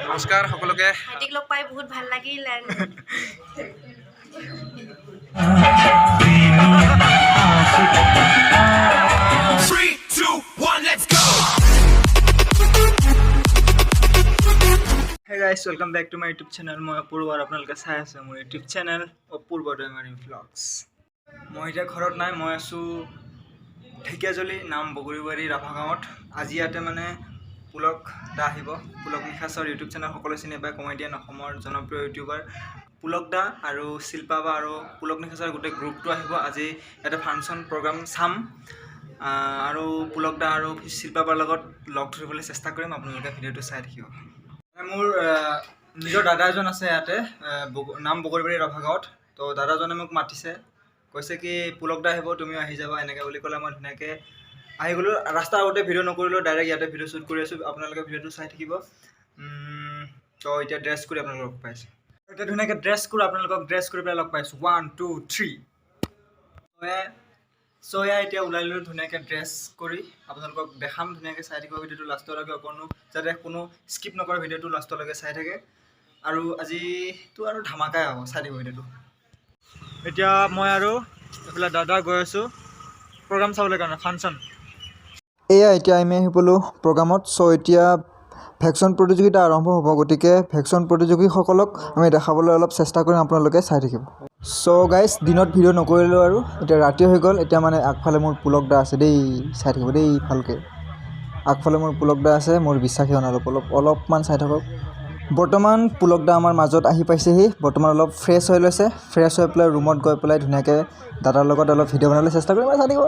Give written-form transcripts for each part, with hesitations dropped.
নমস্কাৰ সকলোকে ভাইটিক লগ পাই বহুত ভাল লাগিল and Hey guys, welcome back to my YouTube channel. মই অপূৰ্ব আৰু আপোনালোকে চাই আছে মোৰ YouTube channel অপূৰ্ব দৈমাৰী vlogs. মই এতিয়া ঘৰত নাই, মই আছোঁ ঢেকীয়াজুলি নাম বগৰীবাৰী ৰাভা গাঁৱত। আজি ইয়াতে মানে পুলক দা আহিব। পুলক নিশাচৰ YouTube channel সকলোৱে চিনি পায়, কমেডিয়ান অসমৰ জনপ্ৰিয় ইউটিউবাৰ পুলক দা আৰু শিল্পা বা আৰু পুলক নিশাচৰ গোটেই গ্ৰুপটো আহিব। আজি ইয়াতে ফাংচন প্ৰগ্ৰাম চাম আৰু পুলক দা আৰু শিল্পা বাৰ লগত লগ ধৰিবলৈ চেষ্টা কৰিম। আপোনালোকে ভিডিঅ'টো চাই থাকিব। মোৰ নিজৰ দাদা এজন আছে ইয়াতে নাম বগৰীবাৰী ৰাভা গাঁৱত। তো দাদাজনে মোক মাতিছে, কৈছে কি পুলক দা আহিব, তুমিও আহি যাবা এনেকৈ বুলি ক'লে। মই ধুনীয়াকৈ আহি গ'লোঁ। ৰাস্তাৰ আগতে ভিডিঅ' নকৰিলোঁ, ডাইৰেক্ট ইয়াতে ভিডিঅ' শ্বুট কৰি আছোঁ। আপোনালোকে ভিডিঅ'টো চাই থাকিব। তো এতিয়া ড্ৰেছ কৰি আপোনালোকক লগ পাইছোঁ। এতিয়া ধুনীয়াকৈ ড্ৰেছ কৰোঁ, আপোনালোকক ড্ৰেছ কৰি পেলাই লগ পাইছোঁ। 1 2 3 এয়া এতিয়া ওলাই ল'লোঁ ধুনীয়াকৈ ড্ৰেছ কৰি। আপোনালোকক দেখাম, ধুনীয়াকৈ চাই থাকিব ভিডিঅ'টো লাষ্টলৈকে, যাতে কোনো স্কিপ নকৰে, ভিডিঅ'টো লাষ্টলৈকে চাই থাকে। আৰু আজিতো আৰু ধামাকাই হ'ব, চাই থাকিব ভিডিঅ'টো। এতিয়া মই আৰু এইফালে দাদা গৈ আছোঁ প্ৰগ্ৰাম চাবলৈ কাৰণে, ফাংচন। এয়া এতিয়া আমি আহি পালোঁ প্ৰগ্ৰামত। চ' এতিয়া ভেকশ্যন প্ৰতিযোগিতা আৰম্ভ হ'ব, গতিকে ভেকশ্যন প্ৰতিযোগীসকলক আমি দেখাবলৈ অলপ চেষ্টা কৰিম, আপোনালোকে চাই থাকিব। চ' গাইজ, দিনত ভিডিঅ' নকৰিলোঁ আৰু এতিয়া ৰাতি হৈ গ'ল। এতিয়া মানে আগফালে মোৰ পুলক দা আছে দেই, চাই থাকিব দেই ভালকৈ। আগফালে মোৰ পুলক দা আছে, মোৰ বিশ্বাসী হোৱা নাই, অলপমান চাই থাকক। বৰ্তমান পুলক দা আমাৰ মাজত আহি পাইছেহি। বৰ্তমান অলপ ফ্ৰেছ হৈ লৈছে, ফ্ৰেছ হৈ পেলাই ৰুমত গৈ পেলাই ধুনীয়াকৈ দাদাৰ লগত অলপ ভিডিঅ' বনাবলৈ চেষ্টা কৰিম, চাই থাকিব।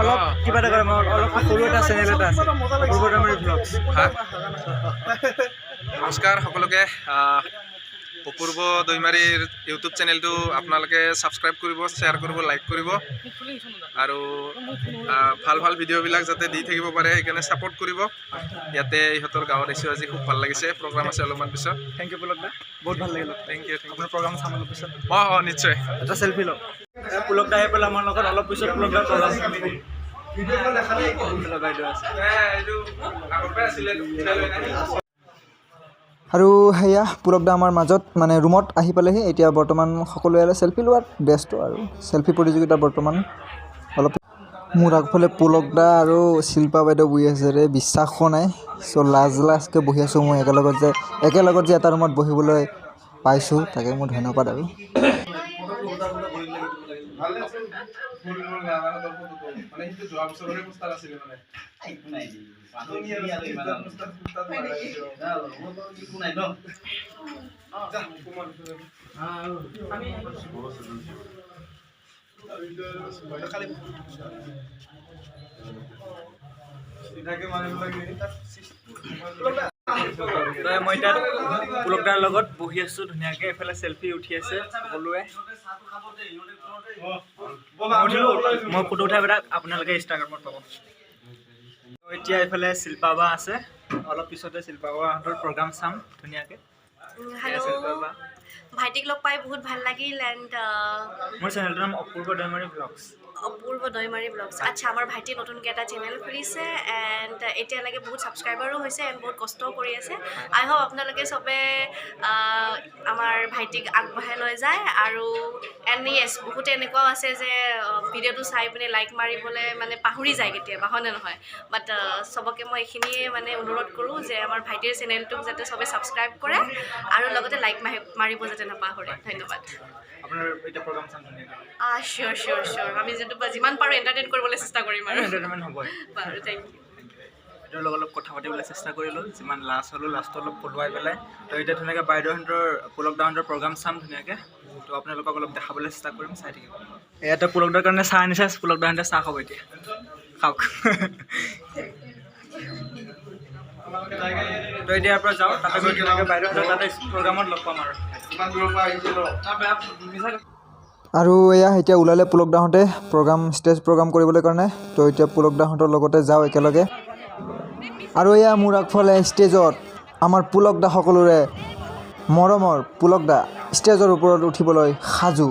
অলপ কিবা এটা কৰে, অলপ সৰু এটা চেনেল এটা আছে, অপূৰ্ব দৈমাৰী vlogs। নমস্কাৰ সকলোকে অপূৰ্ব দৈমাৰীৰ ইউটিউব চেনেলটো আপোনালোকে ছাবস্ক্ৰাইব কৰিব, শ্বেয়াৰ কৰিব, লাইক কৰিব আৰু ভাল ভাল ভিডিঅ'বিলাক যাতে দি থাকিব পাৰে সেইকাৰণে ছাপোৰ্ট কৰিব। ইয়াতে ইহঁতৰ গাঁৱত আহিছোঁ আজি, খুব ভাল লাগিছে। প্ৰগ্ৰাম আছে অলপমান পিছত। থেংক ইউ পুলক দা, বহুত ভাল লাগিল। থেংক ইউ আপোনাৰ প্ৰগ্ৰাম চাম অলপ পিছত। অঁ নিশ্চয়। এটা চেল্ফি লওক। পুলক দা আহি পেলাই আমাৰ লগত অলপ পিছত পুলক দা প্ৰগ্ৰাম চাম। বাইদেউ আছে আৰু সেয়া পুলক দা আমাৰ মাজত মানে ৰুমত আহি পালেহি। এতিয়া বৰ্তমান সকলোৱে চেল্ফি লোৱাত ব্যস্ত আৰু চেল্ফি প্ৰতিযোগিতা বৰ্তমান অলপ। মোৰ আগফালে পুলক দা আৰু শিল্পা বাইদেউ বহি আছে ৰে, বিশ্বাস হোৱা নাই। চ' লাজকৈ বহি আছোঁ মই একেলগত যে এটা ৰুমত বহিবলৈ পাইছোঁ, তাকে মোৰ ধন্যবাদ আৰু। মই তাত পুলক দাৰ লগত বহি আছোঁ ধুনীয়াকৈ, এইফালে চেল্ফি উঠি আছে সকলোৱে। মই ফটো উঠাই পেলাই আপোনালোকে ইনষ্টাগ্ৰামত পাব। এতিয়া এইফালে শিল্পা বা আছে, অলপ পিছতে শিল্পা বাহঁতৰ প্ৰগ্ৰাম চাম ধুনীয়াকৈ। হেল্ল', ভাইটিক লগ পাই বহুত ভাল লাগিল এণ্ড মোৰ চেনেলটোৰ নাম অপূৰ্ব দৈমাৰী vlogs। অপূৰ্ব দৈমাৰী vlogs। আচ্ছা, আমাৰ ভাইটিয়ে নতুনকৈ এটা চেনেল খুলিছে এণ্ড এতিয়ালৈকে বহুত ছাবস্ক্ৰাইবাৰো হৈছে এণ্ড বহুত কষ্টও কৰি আছে। আই হোপ আপোনালোকে চবে আমাৰ ভাইটিক আগবঢ়াই লৈ যায়। আৰু এণ্ড য়েছ, বহুতে এনেকুৱাও আছে যে ভিডিঅ'টো চাই পিনে লাইক মাৰিবলৈ মানে পাহৰি যায় কেতিয়াবা, হয়নে নহয়? বাট চবকে মই এইখিনিয়ে মানে অনুৰোধ কৰোঁ যে আমাৰ ভাইটিৰ চেনেলটোক যাতে চবে ছাবস্ক্ৰাইব কৰে আৰু লগতে লাইক মাৰিব যাতে নাপাহৰে। ধন্যবাদ। আপোনাৰ এতিয়া প্ৰগ্ৰাম চাম ধুনীয়াকৈ। চিয়'ৰ চিয়'ৰ চিয়'ৰ, আমি যিমান পাৰোঁ এণ্টাৰটেইন কৰিবলৈ চেষ্টা কৰিম আৰু। এণ্টাৰটেইনমেণ্ট হ'বই। বাৰু, থেংক ইউ। বাইদেউৰ লগত অলপ কথা পাতিবলৈ চেষ্টা কৰিলোঁ, যিমান লাজ হ'লোঁ লাষ্টত অলপ পলুৱাই পেলাই। তো এতিয়া ধুনীয়াকৈ বাইদেউহঁতৰ পুলক দাহঁতৰ প্ৰগ্ৰাম চাম ধুনীয়াকৈ। তো আপোনালোকক অলপ দেখাবলৈ চেষ্টা কৰিম, চাই থাকিব। ইয়াতে পুলক দাৰ কাৰণে চাহ আনিছে, পুলক দাহঁতে চাহ খাব এতিয়া, খাওক। তো এতিয়া ইয়াৰ পৰা যাওঁ, তাতে গৈ ধুনীয়াকৈ বাইদেউহঁতৰ তাতে প্ৰগ্ৰামত লগ পাম আৰু। আৰু এয়া এতিয়া ওলালে পুলক দাহঁতে ষ্টেজ প্ৰগ্ৰাম কৰিবলৈ কাৰণে। তো এতিয়া পুলক দাহঁতৰ লগতে যাওঁ একেলগে। আৰু এয়া মোৰ আগফালে ষ্টেজত আমাৰ পুলক দা সকলোৰে মৰমৰ পুলক দা ষ্টেজৰ ওপৰত উঠিবলৈ সাজু।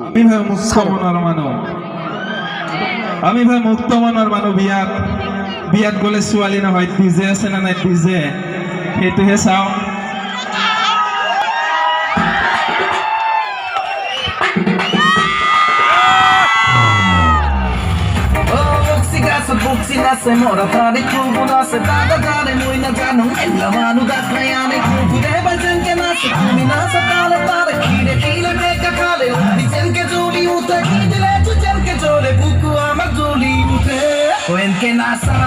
আমি ভাই মুক্ত মনৰ মানুহ বিয়াত গ'লে ছোৱালী নহয় ডিজে আছে না নাই ডিজে সেইটোহে চাওঁ Buksinasse mora tare kubunasse daga tare muina janu ella manu daklayane kubure bajanke nasse kuminasa tale tare khire khile meka khale dijenke joli ute khidile tujenke jole buku amar joli ute koenke nasa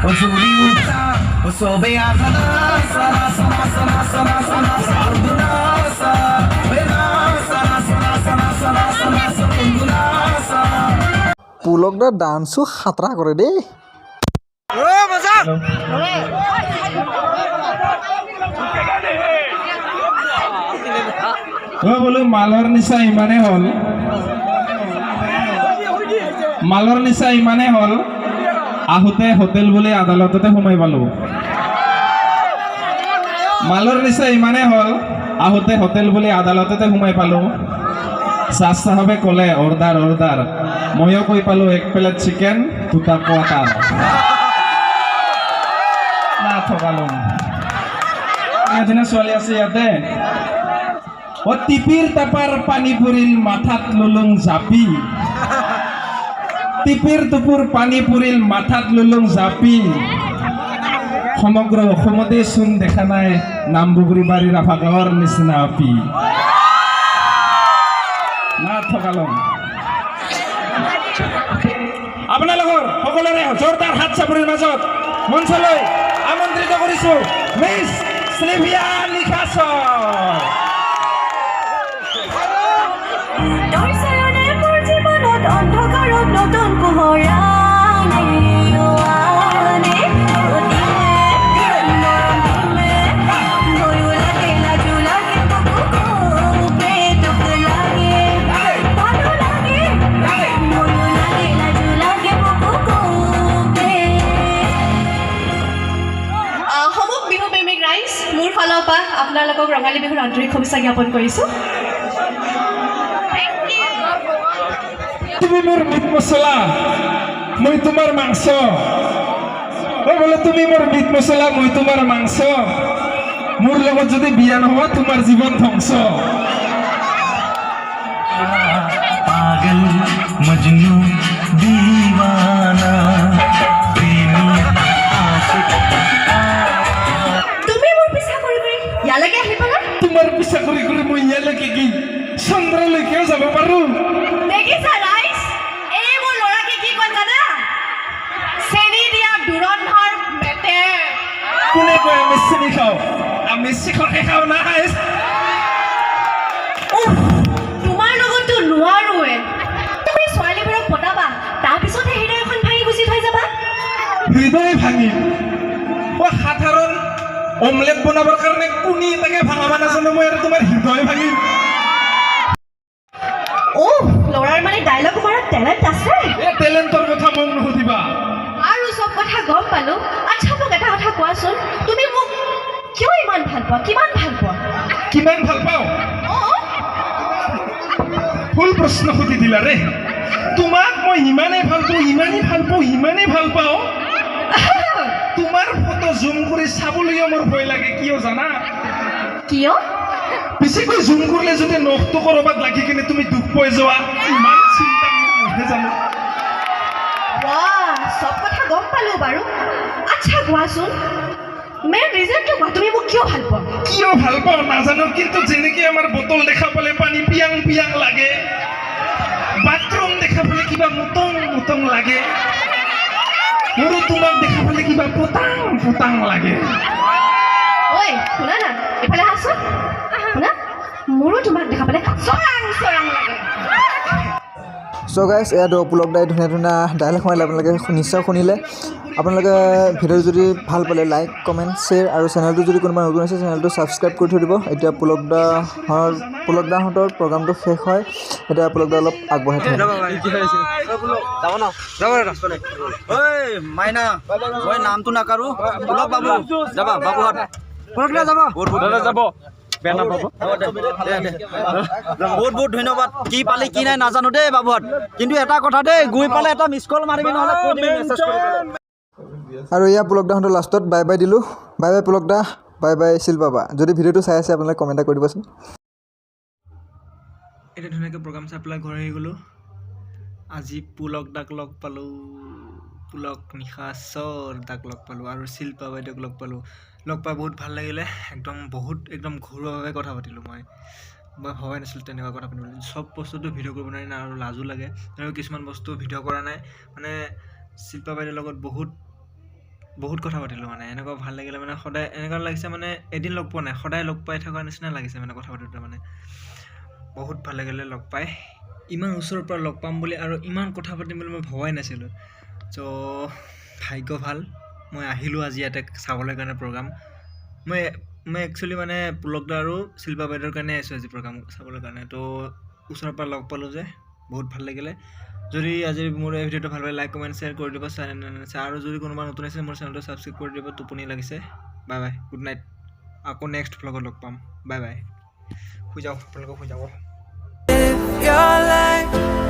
o joli uta o sobe azana sana sana sana sana sana sardunasa benasa sana sana sana sana sardunasa Pulak দা ডান্সো খাতৰা কৰে দেই বোলো মালৰ নিচা ইমানে হ'ল আহোঁতে hotel বুলি আদালততে সোমাই পালো মালৰ নিচা ইমানে হ'ল আহোঁতে হোটেল বুলি আদালততে সোমাই পালো চাহ চাহাবে ক'লে অৰ্ডাৰ ময়ো কৈ পালো 1 প্লেট চিকেন 2টা কোৱাটাৰ না থকালো এজনী ছোৱালী আছে ইয়াতে ও টিপিৰ টাপাৰ পানী পৰিল মাথাত লুলুং জাপি টিপিৰ টুপুৰ পানী পৰিল মাথাত লুলুং জাপি সমগ্ৰ অসমতে চোন দেখা নাই নামবুগুৰি বাৰী ৰাভা গাঁৱৰ নিচিনা আপি না থকালো আপোনালোকৰ সকলোৰে জোৰদাৰ হাত চাপৰিৰ মাজত মঞ্চলৈ আমন্ত্ৰিত কৰিছো মিছ স্লিভিয়া নিকাছৰ অন্ধকাৰত নতুন পোহৰা মোৰ ফালৰ পৰা আপোনালোকক ৰঙালী বিহুৰ আন্তৰিক শুভেচ্ছা জ্ঞাপন কৰিছোঁ তুমি মোৰ মিট মছলা মই তোমাৰ মাংস বোলে তুমি মোৰ মিট মছলা মই তোমাৰ মাংস মোৰ লগত যদি বিয়া নোহোৱা তোমাৰ জীৱন ধ্বংস পাগল মজনু দিৱানা ইয়ালৈকে আহি পালা তোমাৰ পিছা কৰি মই ইয়ালৈকে কি চন্দ্ৰলৈকেও যাব পাৰো দেখিছা ৰাইজ এই মোৰ ল'ৰাকে কি কয় জানা চেনি দিয়া দুৰন্ধৰ মেটে কোনে কয় আমি চেনি খাওঁ আমি চিখৰকে খাওঁ না তোমাৰ লগততো নোৱাৰোৱে তুমি ছোৱালীবোৰক পতাবা তাৰপিছতহে হৃদয়খন ভাঙি গুচি থৈ যাবা হৃদয় ভাঙি সাধাৰণ অমলেট বনাবৰ কাৰণে কোনি তাকে ভাঙাবা নাজানো মই আৰু তোমাৰ হৃদয় ভাঙি ল'ৰাৰ মানে ডাইলগ মাৰাৰ টেলেণ্ট আছে এই টেলেণ্টৰ কথা মোক নুসুধিবা আৰু চব কথা গম পালো আচ্ছা মোক এটা কথা কোৱাচোন তুমি মোক কিয় ইমান ভাল পোৱা কিমান ভাল পাওঁ ফুল প্ৰশ্ন সুধি দিলা ৰে তোমাক মই ইমানেই ভাল পাওঁ তোমাৰ ফটো জুম কৰি চাবলৈও মোৰ ভয় লাগে কিয় জানা কিয় বেছিকৈ জুম কৰিলে যদি নখটো কৰবাত লাগি কিনে তুমি দুখ পাই যোৱা ইমান চিন্তা নহয় জানো সব কথা গম পালো বাৰু আচ্ছা কোৱাচোন মেইন ৰিজনটো কোৱা তুমি মোক কিয় ভাল পোৱা নাজানো কিন্তু যেনেকে আমাৰ বটল দেখা পালে পানী পিয়াং লাগে বাথৰুম দেখা পালে কিবা মুতং লাগে মোৰো তোমাক দেখা পালে কিবা পোতাং লাগে ঐ শুনা না এফালে আহাচোন শুনা মোৰো তোমাক দেখা পালে চৰাং লাগে চ' গাইজ এয়া পুলক দাই ধুনীয়া ডাইলগ মাৰিলে আপোনালোকে নিশ্চয় শুনিলে আপোনালোকে ভিডিঅ'টো যদি ভাল পালে লাইক কমেণ্ট শ্বেয়াৰ আৰু চেনেলটো যদি কোনোবা নতুন আছে চেনেলটো ছাবস্ক্ৰাইব কৰি থৈ দিব এতিয়া পুলক দাহঁতৰ প্ৰগ্ৰামটো শেষ হয় এতিয়া পুলক দা অলপ আগবঢ়াই থৈ মাইনা মই নামটো নাকাৰো পুলক বাবু যাবা বাবুহঁত যাব বেয়া নাপাব বহুত বহুত ধন্যবাদ কি পালি কি নাই নাজানো দেই বাবুহঁত কিন্তু এটা কথা দেই গৈ পালে এটা মিছ কল মাৰিবি নহ'লে কৈ দিবি মেছেজ কৰি আৰু এয়া পুলক দাহঁতৰ লাষ্টত বাই বাই দিলোঁ bye bye Pulak the bye bye Shilpa বা যদি ভিডিঅ'টো চাই আছে আপোনালোকে কমেণ্ট এটা কৰি দিবচোন এতিয়া ধুনীয়াকৈ প্ৰগ্ৰাম চাই পেলাই ঘৰ আহি গ'লোঁ আজি পুলক দাক লগ পালোঁ পুলক নিশাচৰ দাক লগ পালোঁ আৰু শিল্পা বাইদেউক লগ পালোঁ লগ পাই বহুত ভাল লাগিলে একদম ঘৰুৱাভাৱে কথা পাতিলোঁ মই ভবাই নাছিলোঁ তেনেকুৱা কথা পাতিবলৈ চব বস্তুটো ভিডিঅ' কৰিব নোৱাৰি না আৰু লাজো লাগে আৰু কিছুমান বস্তু ভিডিঅ' কৰা নাই মানে শিল্পা বাইদেউৰ লগত বহুত কথা পাতিলোঁ মানে এনেকুৱা ভাল লাগিলে মানে সদায় এনেকুৱা লাগিছে মানে এদিন লগ পোৱা নাই সদায় লগ পাই থকা নিচিনা লাগিছে মানে কথা পাতোঁতে মানে বহুত ভাল লাগিলে লগ পাই ইমান ওচৰৰ পৰা লগ পাম বুলি আৰু ইমান কথা পাতিম বুলি মই ভবাই নাছিলোঁ চ' ভাগ্য ভাল মই আহিলোঁ আজি ইয়াতে চাবলৈ কাৰণে প্ৰগ্ৰাম মই একচুৱেলি মানে পুলক দা আৰু শিল্পা বাইদেউৰ কাৰণে আহিছোঁ আজি প্ৰগ্ৰাম চাবলৈ কাৰণে তো ওচৰৰ পৰা লগ পালোঁ যে বহুত ভাল লাগিলে যদি আজি মোৰ এই ভিডিঅ'টো ভাল লাগে লাইক কমেণ্ট শ্বেয়াৰ কৰি দিব আৰু যদি কোনোবা নতুন আছে মোৰ চেনেলটো ছাবস্ক্ৰাইব কৰি দিব টোপনি লাগিছে বাই বাই গুড নাইট আকৌ নেক্সট ভ্লগত লগ পাম বাই বাই শুই যাওঁ আপোনালোকক শুই যাব Your life